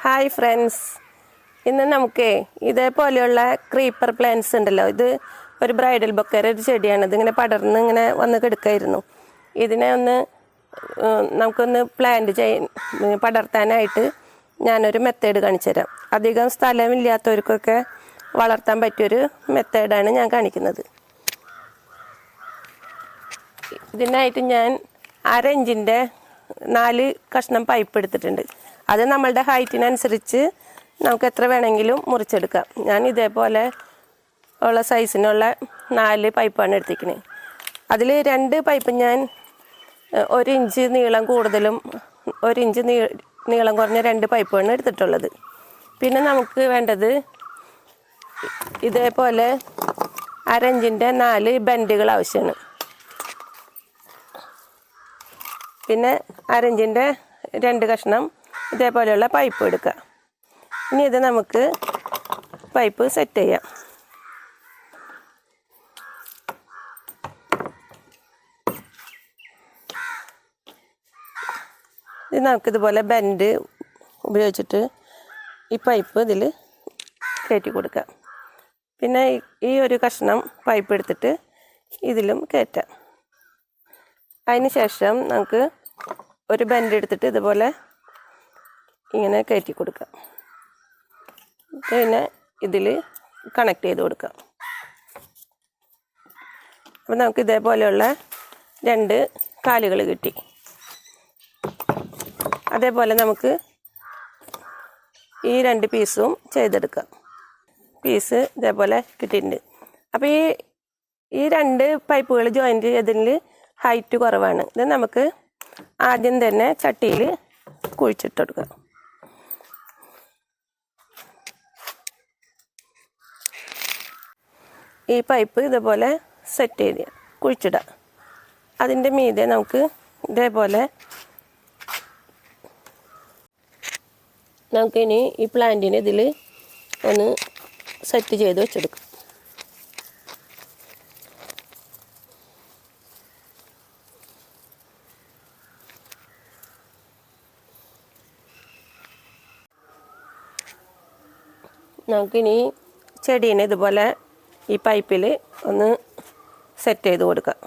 Hi friends, ഇന്ന് നമുക്ക് ഇതേപോലെയുള്ള ക്രീപ്പർ പ്ലാന്റ്സ് ഉണ്ടല്ലോ. ഇത് ഒരു ബ്രൈഡൽ ബൊക്കയുടെ ഒരു ചെടിയാണ്. ഇതിങ്ങനെ പടർന്ന് ഇങ്ങനെ വന്ന് കിടക്കായിരുന്നു. ഇതിനെ നമുക്കൊന്ന് പടർത്താനായിട്ട് ഞാനൊരു മെത്തേഡ് കാണിച്ചു തരാം. അധികം സ്ഥലമില്ലാത്തവർക്കൊക്കെ വളർത്താൻ പറ്റിയൊരു മെത്തേഡാണ് ഞാൻ കാണിക്കുന്നത്. ഇതിനായിട്ട് ഞാൻ 1/2 ഇഞ്ചിൻ്റെ 4 കഷ്ണം പൈപ്പ് എടുത്തിട്ടുണ്ട്. അത് നമ്മളുടെ ഹൈറ്റിനനുസരിച്ച് നമുക്ക് എത്ര വേണമെങ്കിലും മുറിച്ചെടുക്കാം. ഞാൻ ഇതേപോലെ ഉള്ള സൈസിനുള്ള 4 പൈപ്പാണ് എടുത്തിരിക്കുന്നത്. അതിൽ 2 പൈപ്പ് ഞാൻ 1 ഇഞ്ച് നീളം കൂടുതലും 1 ഇഞ്ച് നീളം കുറഞ്ഞ 2 പൈപ്പാണ് എടുത്തിട്ടുള്ളത്. പിന്നെ നമുക്ക് വേണ്ടത് ഇതേപോലെ 1/2 ഇഞ്ചിൻ്റെ 4 ബെൻഡുകൾ ആവശ്യമാണ്. പിന്നെ 1/2 ഇഞ്ചിൻ്റെ 2 കഷ്ണം ഇതേപോലെയുള്ള പൈപ്പ് എടുക്കുക. ഇനി ഇത് നമുക്ക് പൈപ്പ് സെറ്റ് ചെയ്യാം. ഇത് നമുക്കിതുപോലെ ബെൻഡ് ഉപയോഗിച്ചിട്ട് ഈ പൈപ്പ് ഇതിൽ കയറ്റി കൊടുക്കാം. പിന്നെ ഈ ഒരു കഷ്ണം പൈപ്പ് എടുത്തിട്ട് ഇതിലും കയറ്റാം. അതിന് ശേഷം നമുക്ക് ഒരു ബെൻഡ് എടുത്തിട്ട് ഇതുപോലെ ഇങ്ങനെ കയറ്റി കൊടുക്കാം. പിന്നെ ഇതിൽ കണക്ട് ചെയ്ത് കൊടുക്കാം. അപ്പോൾ നമുക്ക് ഇതേപോലെയുള്ള 2 കാലുകൾ കിട്ടി. അതേപോലെ നമുക്ക് ഈ 2 പീസും ചെയ്തെടുക്കാം. പീസ് ഇതേപോലെ കിട്ടിയിട്ടുണ്ട്. അപ്പോൾ ഈ 2 പൈപ്പുകൾ ജോയിൻറ്റ് ചെയ്തതിൽ ഹൈറ്റ് കുറവാണ്. ഇത് നമുക്ക് ആദ്യം തന്നെ ചട്ടിയിൽ കുഴിച്ചിട്ട് കൊടുക്കാം. ഈ പൈപ്പ് ഇതുപോലെ സെറ്റ് ചെയ്ത് കുഴിച്ചിടാം. അതിൻ്റെ മീതെ നമുക്ക് ഇതേപോലെ നമുക്കിനി ഈ പ്ലാന്റിന് ഇതിൽ ഒന്ന് സെറ്റ് ചെയ്ത് വെച്ചെടുക്കാം. നമുക്കിനി ചെടീനെ ഇതുപോലെ ഈ പൈപ്പിൽ ഒന്ന് സെറ്റ് ചെയ്ത് കൊടുക്കാം.